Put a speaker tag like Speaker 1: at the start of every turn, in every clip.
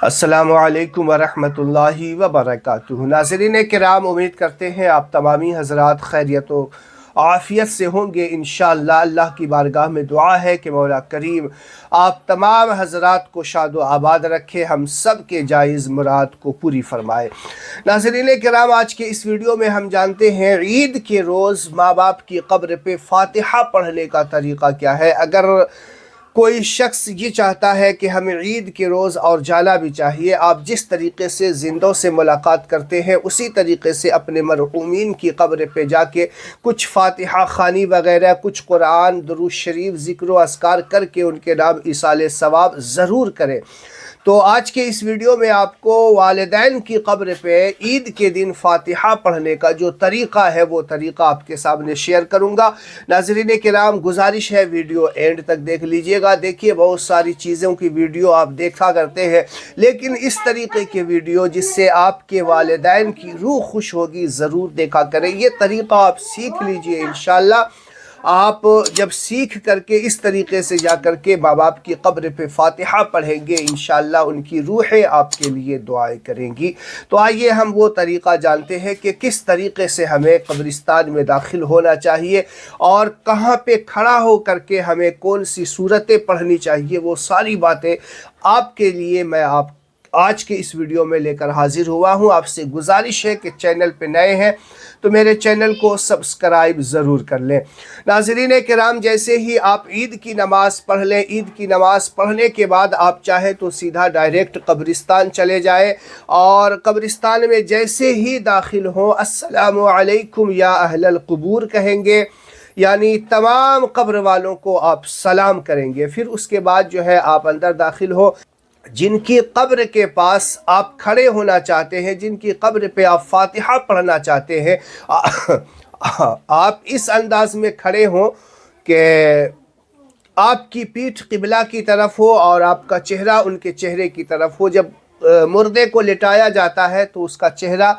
Speaker 1: السلام علیکم ورحمۃ اللہ وبرکاتہ۔ ناظرین کرام، امید کرتے ہیں آپ تمامی حضرات خیریت و عافیت سے ہوں گے انشاءاللہ۔ اللہ کی بارگاہ میں دعا ہے کہ مولا کریم آپ تمام حضرات کو شاد و آباد رکھے، ہم سب کے جائز مراد کو پوری فرمائے۔ ناظرین کرام، آج کے اس ویڈیو میں ہم جانتے ہیں عید کے روز ماں باپ کی قبر پہ فاتحہ پڑھنے کا طریقہ کیا ہے۔ اگر کوئی شخص یہ چاہتا ہے کہ ہمیں عید کے روز اور جانا بھی چاہیے، آپ جس طریقے سے زندوں سے ملاقات کرتے ہیں اسی طریقے سے اپنے مرحومین کی قبر پہ جا کے کچھ فاتحہ خوانی وغیرہ، کچھ قرآن، درود شریف، ذکر و اذکار کر کے ان کے نام ایصال ثواب ضرور کریں۔ تو آج کے اس ویڈیو میں آپ کو والدین کی قبر پہ عید کے دن فاتحہ پڑھنے کا جو طریقہ ہے وہ طریقہ آپ کے سامنے شیئر کروں گا۔ ناظرین کرام، گزارش ہے ویڈیو اینڈ تک دیکھ لیجئے گا۔ دیکھیے، بہت ساری چیزوں کی ویڈیو آپ دیکھا کرتے ہیں، لیکن اس طریقے کی ویڈیو جس سے آپ کے والدین کی روح خوش ہوگی ضرور دیکھا کریں۔ یہ طریقہ آپ سیکھ لیجئے انشاءاللہ۔ آپ جب سیکھ کر کے اس طریقے سے جا کر کے ماں باپ کی قبر پہ فاتحہ پڑھیں گے، انشاءاللہ ان کی روحیں آپ کے لیے دعائیں کریں گی۔ تو آئیے ہم وہ طریقہ جانتے ہیں کہ کس طریقے سے ہمیں قبرستان میں داخل ہونا چاہیے اور کہاں پہ کھڑا ہو کر کے ہمیں کون سی صورتیں پڑھنی چاہیے۔ وہ ساری باتیں آپ کے لیے میں آج کے اس ویڈیو میں لے کر حاضر ہوا ہوں۔ آپ سے گزارش ہے کہ چینل پہ نئے ہیں تو میرے چینل کو سبسکرائب ضرور کر لیں۔ ناظرین کرام، جیسے ہی آپ عید کی نماز پڑھ لیں، عید کی نماز پڑھنے کے بعد آپ چاہیں تو سیدھا ڈائریکٹ قبرستان چلے جائیں، اور قبرستان میں جیسے ہی داخل ہوں السلام علیکم یا اہل القبور کہیں گے، یعنی تمام قبر والوں کو آپ سلام کریں گے۔ پھر اس کے بعد جو ہے آپ اندر داخل ہو، جن کی قبر کے پاس آپ کھڑے ہونا چاہتے ہیں، جن کی قبر پہ آپ فاتحہ پڑھنا چاہتے ہیں، آپ اس انداز میں کھڑے ہوں کہ آپ کی پیٹھ قبلہ کی طرف ہو اور آپ کا چہرہ ان کے چہرے کی طرف ہو۔ جب مردے کو لٹایا جاتا ہے تو اس کا چہرہ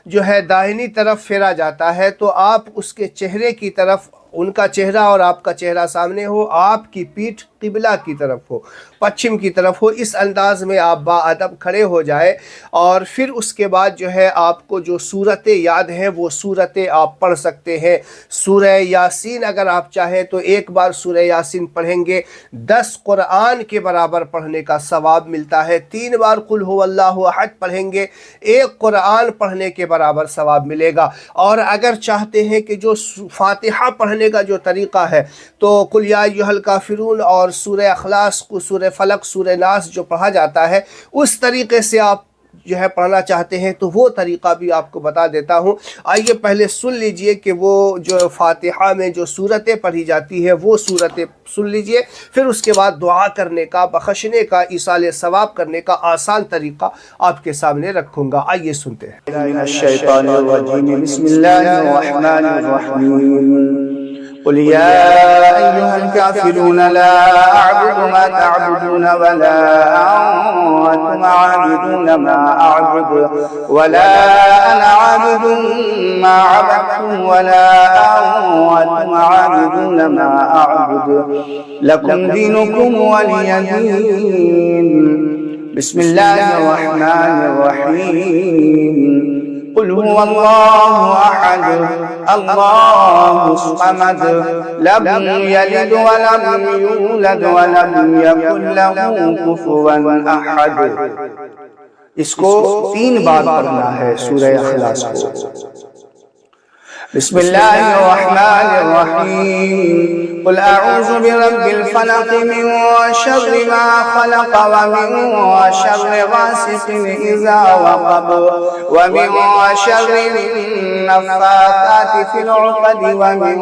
Speaker 1: جو ہے داہنی طرف پھیرا جاتا ہے، تو آپ اس کے چہرے کی طرف، ان کا چہرہ اور آپ کا چہرہ سامنے ہو، آپ کی پیٹھ قبلہ کی طرف ہو، پچھم کی طرف ہو۔ اس انداز میں آپ باادب کھڑے ہو جائے، اور پھر اس کے بعد جو ہے آپ کو جو صورتیں یاد ہیں وہ صورتیں آپ پڑھ سکتے ہیں۔ سورہ یاسین اگر آپ چاہیں تو ایک بار سورہ یاسین پڑھیں گے 10 قرآن کے برابر پڑھنے کا ثواب ملتا ہے۔ 3 بار قل هو اللہ احد پڑھیں گے، 1 قرآن پڑھنے کے برابر ثواب ملے گا۔ اور اگر چاہتے ہیں کہ جو فاتحہ پڑھنے کا جو طریقہ ہے تو قل یا ایھا الکافرون اور سورہ اخلاص کو، سورہ فلق، سورہ ناس جو پڑھا جاتا ہے اس طریقے سے آپ جو ہے پڑھنا چاہتے ہیں تو وہ طریقہ بھی آپ کو بتا دیتا ہوں۔ آئیے پہلے سن لیجئے کہ وہ جو فاتحہ میں جو صورتیں پڑھی جاتی ہیں وہ صورتیں سن لیجئے، پھر اس کے بعد دعا کرنے کا، بخشنے کا، ایصال ثواب کرنے کا آسان طریقہ آپ کے سامنے رکھوں گا۔ آئیے سنتے ہیں۔
Speaker 2: من الشیطان الرجیم، بسم اللہ الرحمن الرحیم۔ قل یا ایھا الکافرون لا اعبد ما تعبدون ولا انتم عابدون ما اعبد ولا انا عابد ما عبدتم ولا انتم عابدون ما اعبد لکم دینکم ولی دین۔ بسم اللہ الرحمن الرحیم۔ قل هو الله احد اللہ الصمد لم یلد ولم یولد ولم یکن له کفوا احد۔ اس کو 3 بار پڑھنا ہے سورہ اخلاص کو۔ بسم اللہ الرحمن الرحیم۔ قل اعوذ برب الفلق من شر ما خلق ومن شر غاسق اذا وقب ومن شر النفاثات في العقد ومن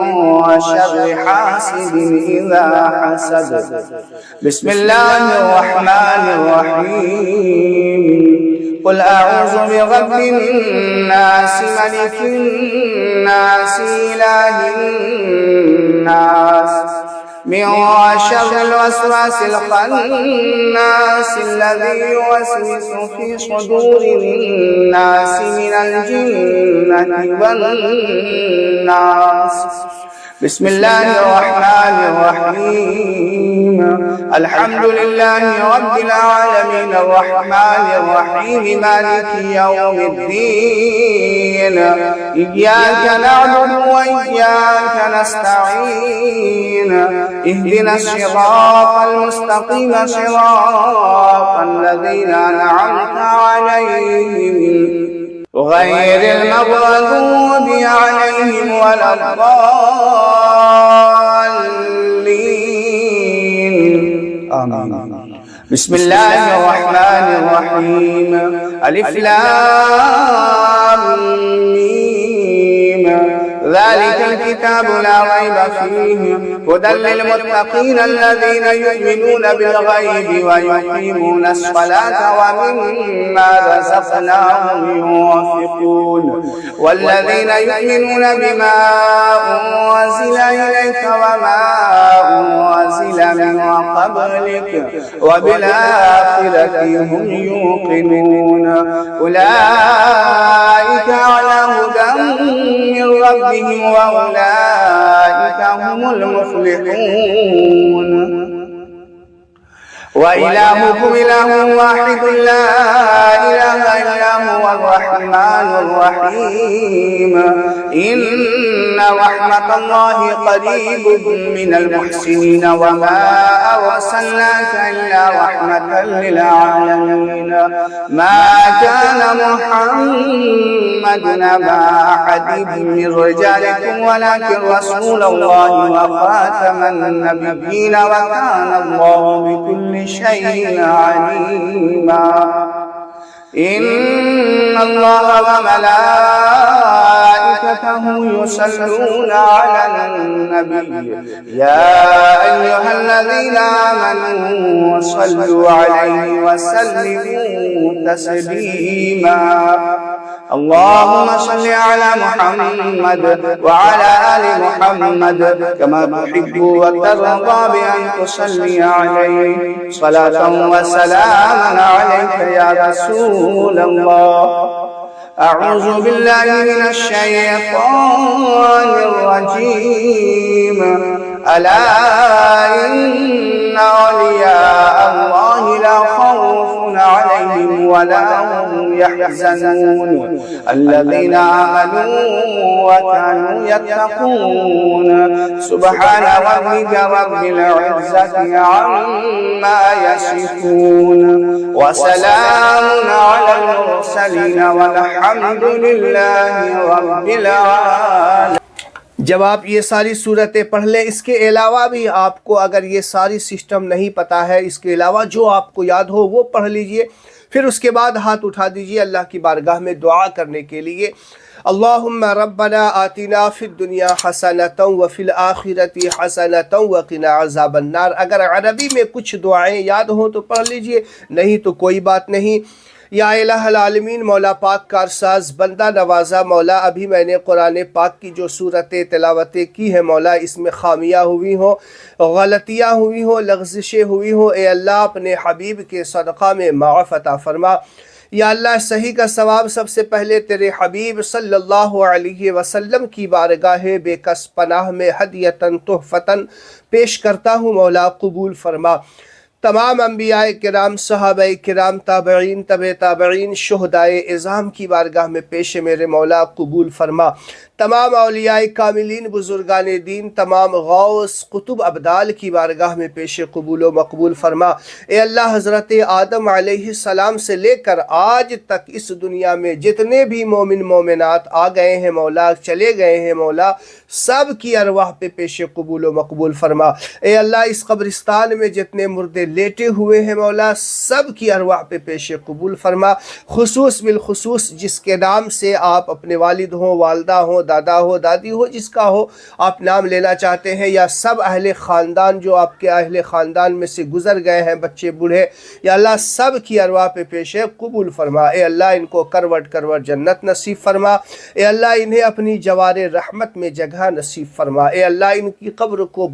Speaker 2: شر حاسد اذا حسد۔ بسم اللہ الرحمن الرحیم۔ قل اعوذ برب الناس ملك الناس اله الناس من شر الوسواس الخناس الذي يوسوس في صدور الناس من الجنة والناس۔ بسم الله الرحمن الرحيم الحمد لله رب العالمين الرحمن الرحيم مالك يوم الدين إياك نعبد وإياك نستعين اهدنا الصراط المستقيم صراط الذين أنعمت عليهم غير المغضوب عليهم ولا الضالين آمين. بسم الله الرحمن الرحيم ألف لام ميم ذلك الكتاب لا ريب فيه هدى للمتقين الذين يؤمنون بالغيب ويقيمون الصلاة ومما رزقناهم ينفقون والذين يؤمنون بما أنزل إليك وما أنزل من قبلك وبالآخرة هم يوقنون أولئك على هدى من ربهم وأولئك هم المفلحون وإلهكم إله واحد لا إله إلا هو الرحمن الرحيم إن رحمة الله قريب من المحسنين وما أرسلناك إلا رحمة للعالمين ما كان محمد أبا أحد من رجالكم ولكن رسول الله وخاتم النبيين وكان الله بكل شيء عليما إن الله وملائكته يصلون على النبي يا أيها الذين آمنوا صلوا عليه وسلموا تسليما اللهم صل على محمد وعلى آل محمد كما تحب وترضى بأن تصلي عليه صلاة وسلاما عليك يا رسول الله أعوذ بالله من الشيطان الرجيم ألا إن أولياء الله لا خوف عليهم ولا هم يحزنون الذين آمنوا وكانوا يتقون سبحان ربك رب العزة عما يصفون وسلام على المرسلين والحمد لله رب العالمين.
Speaker 1: جب آپ یہ ساری صورتیں پڑھ لیں، اس کے علاوہ بھی آپ کو اگر یہ ساری سسٹم نہیں پتہ ہے، اس کے علاوہ جو آپ کو یاد ہو وہ پڑھ لیجئے، پھر اس کے بعد ہاتھ اٹھا دیجئے اللہ کی بارگاہ میں دعا کرنے کے لیے. اللہم ربنا آتنا فی الدنیا حسنۃ وفی الآخرۃ حسنۃ وقنا عذاب النار. اگر عربی میں کچھ دعائیں یاد ہوں تو پڑھ لیجئے، نہیں تو کوئی بات نہیں. یا الہ العالمین، مولا پاک کارساز بندہ نوازا، مولا ابھی میں نے قرآن پاک کی جو صورتیں تلاوتیں کی ہیں مولا، اس میں خامیاں ہوئی ہوں، غلطیاں ہوئی ہوں، لغزشیں ہوئی ہوں، اے اللہ اپنے حبیب کے صدقہ میں معاف عطا فرما. یا اللہ صحیح کا ثواب سب سے پہلے تیرے حبیب صلی اللہ علیہ وسلم کی بارگاہ بے کس پناہ میں ہدیتاً تحفتاً پیش کرتا ہوں، مولا قبول فرما. تمام انبیاء کرام، صحابہ کرام، تابعین، تبع تابعین، شہدائے اعظام کی بارگاہ میں پیش میرے مولا قبول فرما. تمام اولیاء کاملین، بزرگان دین، تمام غوث قطب ابدال کی بارگاہ میں پیش قبول و مقبول فرما. اے اللہ حضرت آدم علیہ السلام سے لے کر آج تک اس دنیا میں جتنے بھی مومن مومنات آ گئے ہیں مولا، چلے گئے ہیں مولا، سب کی ارواح پہ پیش قبول و مقبول فرما. اے اللہ اس قبرستان میں جتنے مردے لیٹے ہوئے ہیں مولا، سب کی ارواح پہ پیش قبول فرما. خصوص بالخصوص جس کے نام سے آپ اپنے والد ہوں، والدہ ہوں، دادا ہو، دادی ہو، جس کا ہو آپ نام لینا چاہتے ہیں، یا سب اہل خاندان جو آپ کے اہل خاندان میں سے گزر گئے ہیں، بچے بوڑھے، یا اللہ سب کی ارواح پہ پیش قبول فرما. اے اللہ ان کو کروٹ کروٹ جنت نصیب فرما. اے اللہ انہیں اپنی جوار رحمت میں جگہ نصیب فرما. اے اللہ ان کی قبر کو